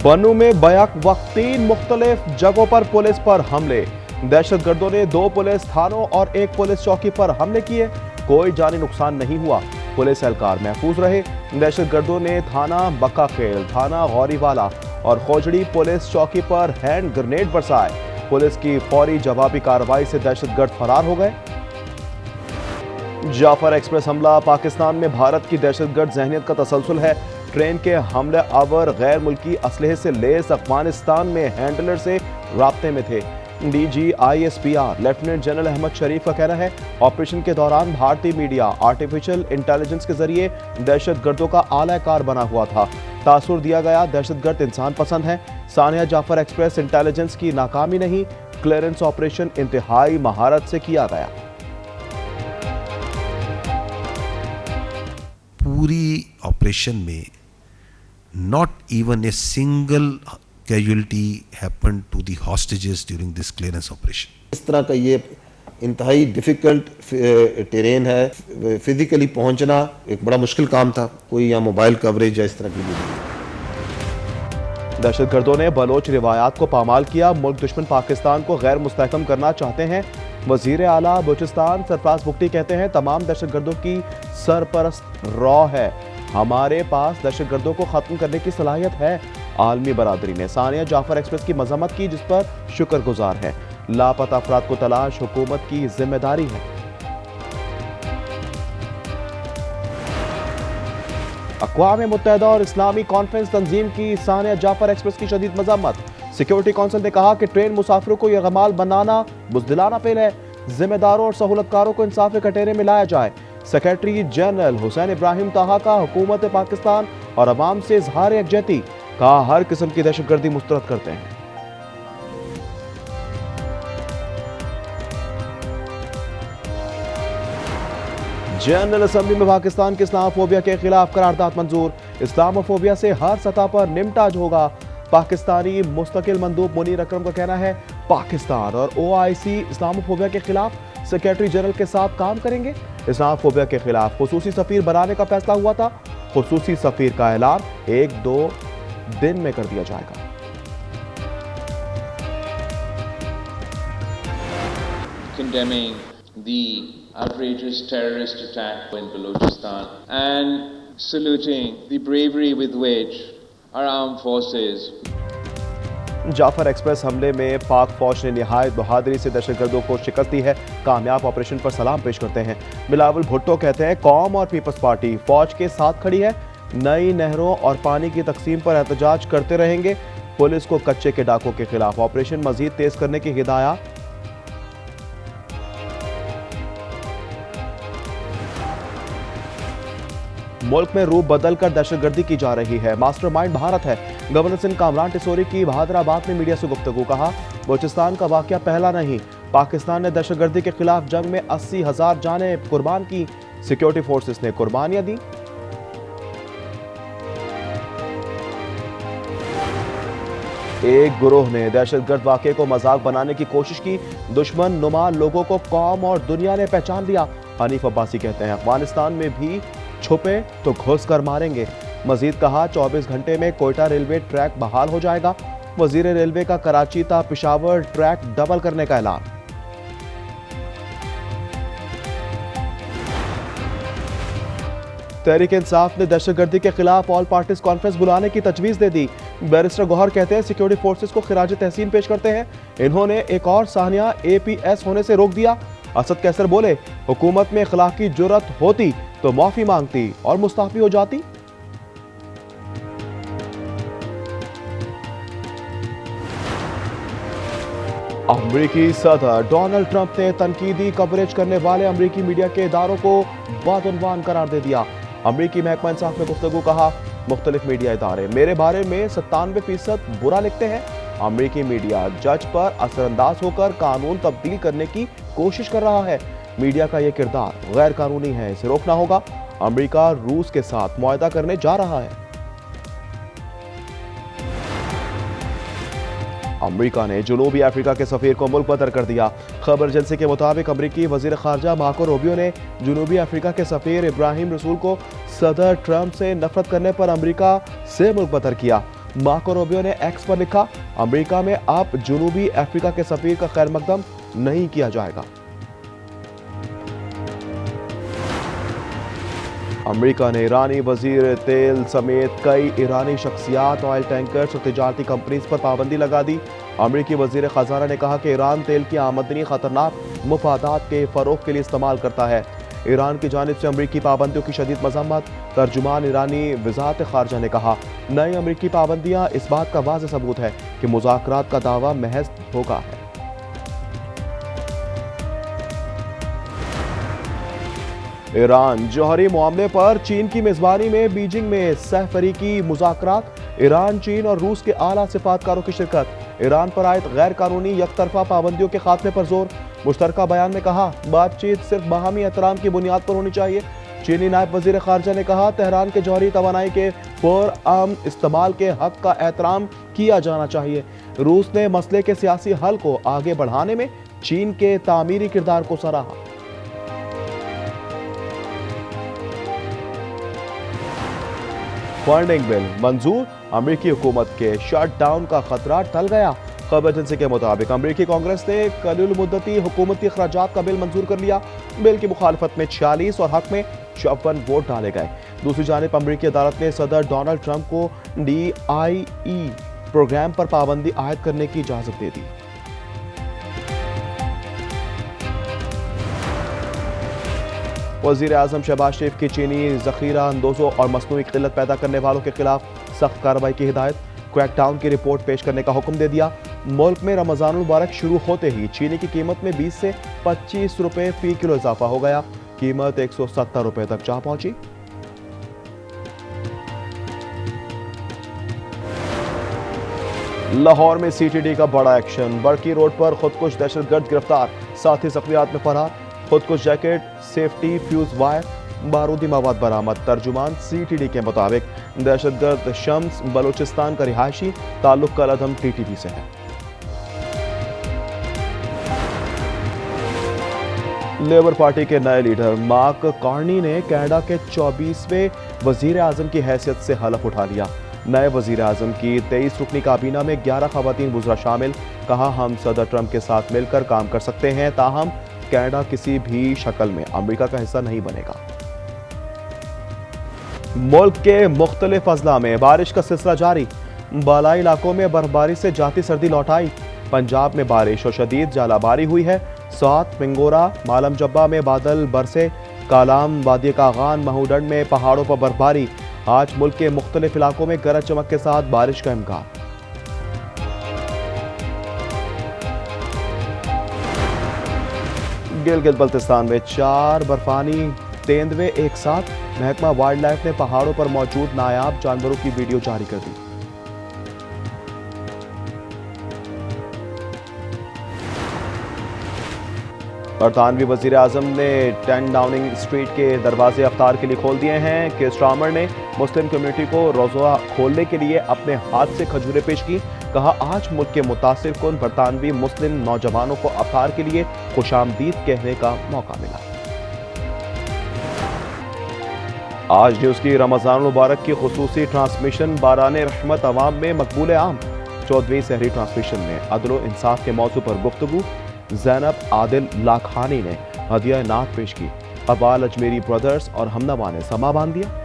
बन्नू में बैक वक्त 3 मुख्तलिफ जगहों पर पुलिस पर हमले। दहशतगर्दों ने 2 पुलिस थानों और 1 पुलिस चौकी पर हमले किए। कोई जानी नुकसान नहीं हुआ, पुलिस एहलकार महफूज रहे। दहशतगर्दों ने थाना बक्का-खेल, थाना गौरीवाला और खोजड़ी पुलिस चौकी पर हैंड ग्रेनेड बरसाए। पुलिस की फौरी जवाबी कार्रवाई से दहशतगर्द फरार हो गए। जाफर एक्सप्रेस हमला। पाकिस्तान में भारत की दहशतगर्द जहनियत का तसलसल है। ट्रेन के हमले आवर गैर मुल्की असलहे से लेस अफगानिस्तान में हैंडलर से राब्ते में थे। DGISPR लेफ्टिनेंट जनरल अहमद शरीफ का कहना है, ऑपरेशन के दौरान भारतीय मीडिया आर्टिफिशियल इंटेलिजेंस के जरिए दहशतगर्दों का आला कार बना हुआ था। तासुर दिया गया, दहशतगर्द इंसान पसंद है। सानिया जाफर एक्सप्रेस इंटेलिजेंस की नाकामी नहीं, क्लियरेंस ऑपरेशन इंतहाई महारत से किया गया। पूरी ऑपरेशन में not even a single casualty happened to the hostages during this clearance operation. इस तरह का ये इंतहाई डिफ़िकल्ट टेरेन है, फिजिकली पहुंचना एक बड़ा मुश्किल काम था। कोई या मोबाइल कवरेज या इस तरह की नहीं। दहशतगर्दों ने बलोच रिवायात को पामाल किया। मुल्क दुश्मन पाकिस्तान को गैर मुस्तहकम करना चाहते हैं। वजीर आला बलूचिस्तान सरफराज बुख्ती कहते हैं, तमाम दहशतगर्दों की सरपरस्त रॉ है। हमारे पास दहशतगर्दों को खत्म करने की सलाहियत है। आलमी बरादरी ने सानिया जाफर एक्सप्रेस की मजम्मत की, जिस पर शुक्रगुजार है। लापता अफराद को तलाश हुकूमत की जिम्मेदारी है। अक़वाम मुत्तहिदा और इस्लामी कॉन्फ्रेंस तंजीम की सानिया जाफर एक्सप्रेस की शदीद मजम्मत। सिक्योरिटी काउंसिल ने कहा कि ट्रेन मुसाफिरों को यरगमाल बनाना बुज़दिलाना फेल है। जिम्मेदारों और सहूलतकारों को इंसाफ के कटहरे में लाया जाए। सेक्रेटरी जनरल हुसैन इब्राहिम ताहा का हुकूमत पाकिस्तान और अवाम से इजहार यकजहती, कहा हर किस्म की दहशतगर्दी मुस्तरद करते हैं। जनरल असम्बली में पाकिस्तान के इस्लामोफोबिया के खिलाफ करारदाद मंजूर। इस्लामोफोबिया से हर सतह पर निमटाज होगा। पाकिस्तानी मुस्तकिल मंदूब मुनीर अकरम का कहना है, पाकिस्तान और OIC इस्लामोफोबिया के खिलाफ सेक्रेटरी जनरल के साथ काम करेंगे। इस्लामोफोबिया के खिलाफ खुसूसी सफीर बनाने का फैसला हुआ था। खुसूसी सफीर का ऐलान 1-2 दिन में कर दिया जाएगा। Condemning the outrageous terrorist attack in Balochistan and saluting the bravery with which our armed forces. Jaffar Express हमले में पाक फौज ने निहायत बहादुरी से दहशतगर्दों को शिकस्त दी है। कामयाब ऑपरेशन पर सलाम पेश करते हैं। बिलावल भुट्टो कहते हैं, कौम और पीपल्स पार्टी फौज के साथ खड़ी है। नई नहरों और पानी की तकसीम पर एहतजाज करते रहेंगे। पुलिस को कच्चे के डाकों के खिलाफ ऑपरेशन मजीद तेज करने की हिदायत। मुल्क में रूप बदलकर दहशतगर्दी की जा रही है। मास्टरमाइंड भारत है। गवर्नर सिंध कामरान टिसोरी की बहादुराबाद में मीडिया से गुफ्तगू। कहा, बलूचिस्तान का वाकया पहला नहीं। पाकिस्तान ने दहशतगर्दी के खिलाफ जंग में 80,000 जानें कुर्बान की। सिक्योरिटी फोर्सेस ने कुर्बानियां दी। एक गुरोह ने दहशतगर्द वाकये को मजाक बनाने की कोशिश की। दुश्मन नुमा लोगों को कौम और दुनिया ने पहचान लिया। हनीफ अब्बासी कहते हैं, अफगानिस्तान में भी छुपे तो घुस कर मारेंगे। मजीद कहा, 24 घंटे में कोयटा रेलवे ट्रैक बहाल हो जाएगा। वजीर रेलवे का कराची ता पिशावर ट्रैक डबल करने का ऐलान। तहरीक इंसाफ ने दहशतगर्दी के खिलाफ ऑल पार्टीज कॉन्फ्रेंस बुलाने की तजवीज दे दी। बैरिस्टर गौहर कहते हैं, सिक्योरिटी फोर्सेस को खिराज तहसीन पेश करते हैं। इन्होंने एक और सानिया APS होने से रोक दिया। असद कैसर बोले, हुकूमत में इखलाकी जुर्रत होती तो माफी मांगती और मुस्ताफी हो जाती। अमरीकी सदर डोनाल्ड ट्रंप ने तनकीदी कवरेज करने वाले अमरीकी मीडिया के इदारों को बदउनवान करार दे दिया। अमरीकी महकमा इंसाफ में गुफ्तगू। कहा, मुख्तलिफ मीडिया इदारे मेरे बारे में 97% बुरा लिखते हैं। अमरीकी मीडिया जज पर असरअंदाज होकर कानून तब्दील करने की कोशिश कर रहा है। मीडिया का यह किरदार गैर कानूनी है, इसे रोकना होगा। अमरीका रूस के साथ मुआहदा करने जा रहा है। अमरीका ने जनूबी अफ्रीका के सफीर को मुल्क बदर कर दिया। खबर एजेंसी के मुताबिक अमरीकी वजीर खारजा मार्को रूबियो ने जनूबी अफ्रीका के सफीर इब्राहिम रसूल को सदर ट्रंप से नफरत करने पर अमरीका से मुल्क बदर किया। मार्को रूबियो ने एक्स पर लिखा, अमेरिका में अब जनूबी अफ्रीका के सफीर का खैर मकदम नहीं किया जाएगा। अमेरिका ने ईरानी वजीर तेल समेत कई ईरानी शख्सियात, ऑयल टैंकर्स और तिजारती कंपनीज पर पाबंदी लगा दी। अमेरिकी वजीर खजाना ने कहा कि ईरान तेल की आमदनी खतरनाक मुफादात के फरोग के लिए इस्तेमाल करता है। ईरान की जानिब से अमेरिकी पाबंदियों की शदीद मजम्मत। तर्जुमान ईरानी वजारत खारजा ने कहा, नई अमेरिकी पाबंदियां इस बात का वाज़ेह सबूत है कि मुज़ाकरात का दावा महज धोखा है। ईरान जौहरी मामले पर चीन की मेजबानी में बीजिंग में सहफरीकी मुज़ाकरात। ईरान, चीन और रूस के आला सिफातकारों की शिरकत। ईरान पर आयद गैर कानूनी यकतरफा पाबंदियों के खात्मे पर जोर। मुश्तरका बयान में कहा, बातचीत सिर्फ बाहमी एहतराम की बुनियाद पर होनी चाहिए। चीनी नायब वजीर खारजा ने कहा, तेहरान के जौहरी तवानाई के पुरअमन इस्तेमाल के हक का एहतराम किया जाना चाहिए। रूस ने मसले के सियासी हल को आगे बढ़ाने में चीन के तामीरी किरदार को सराहा। फंडिंग बिल मंजूर, अमेरिकी हुकूमत के शट डाउन का खतरा टल गया। खबर एजेंसी के मुताबिक अमेरिकी कांग्रेस ने कलील मुद्दती हुकूमती अखराजात का बिल मंजूर कर लिया। बिल की मुखालफत में 46 और हक में 54 वोट डाले गए। दूसरी जानिब अमेरिकी अदालत ने सदर डोनाल्ड ट्रंप को DIE प्रोग्राम पर पाबंदी आयद करने की इजाजत दे दी। वज़ीर आज़म शहबाज शरीफ की चीनी ज़ख़ीरा अंदोज़ों और मसनूई क़िल्लत पैदा करने वालों के खिलाफ सख्त कार्रवाई की हिदायत। क्रैकडाउन की रिपोर्ट पेश करने का हुक्म दे दिया। मुल्क में रमज़ानुल मुबारक शुरू होते ही चीनी की कीमत में 20 से 25 रुपए फी किलो इजाफा हो गया। कीमत 170 रुपए तक जा पहुंची। लाहौर में CTD का बड़ा एक्शन। बड़की रोड पर खुदकुश दहशतगर्द गिरफ्तार, साथी ज़ख्मियात में फरार। खुदकुश जैकेट, सेफ्टी फ्यूज वायर, बारूदी मवाद बरामद। तर्जुमान CTD के मुताबिक दहशतगर्द शम्स बलोचिस्तान का रिहायशी, ताल्लुक कलअदम TTP से है। लेबर पार्टी के नए लीडर मार्क कार्नी ने कनाडा के 24वें वजीर आजम की हैसियत से हलफ उठा लिया। नए वजीर आजम की 23 रुकनी काबीना में 11 खवातीन वुज़रा शामिल। कहा, हम सदर ट्रंप के साथ मिलकर काम कर सकते हैं, ताहम कनाडा किसी भी शक्ल में अमेरिका का हिस्सा नहीं बनेगा। मुल्क के मुख्तलिफ अजला में बारिश का सिलसिला जारी। बालाई इलाकों में बर्फबारी से जाती सर्दी लौट आई। पंजाब में बारिश और शदीद जालाबारी हुई है। साथ पिंगोरा, मालम जब्बा में बादल बरसे। कालाम, वादी कागान, महूडंड में पहाड़ों पर बर्फबारी। आज मुल्क के मुख्तलिफ इलाकों में गरज चमक के साथ बारिश का इम्कान। गिलगित बल्तिस्तान में 4 बर्फानी तेंदुए एक साथ। महकमा वाइल्ड लाइफ ने पहाड़ों पर मौजूद नायाब जानवरों की वीडियो जारी कर दी। बरतानवी वजीर आजम ने 10 डाउनिंग स्ट्रीट के दरवाजे अफ्तार के लिए खोल दिए हैं। के स्टार्मर ने मुस्लिम कम्युनिटी को रोज़ा खोलने के लिए अपने हाथ से खजूरें पेश की। कहा, आज मुल्क के मुतासिर कुन बरतानवी मुस्लिम नौजवानों को अफ्तार के लिए खुशामदीद कहने का मौका मिला। आज न्यूज़ की रमज़ान मुबारक की खुसूसी ट्रांसमिशन बाराने रहमत अवाम में मकबूल आम। 14वीं सहरी ट्रांसमिशन में अदल व इंसाफ के मौजू पर गुफ्तगू। ज़ैनब आदिल लाखानी ने हदिया नात पेश की। अबाल अजमेरी ब्रदर्स और हमनवा ने समा बांध दिया।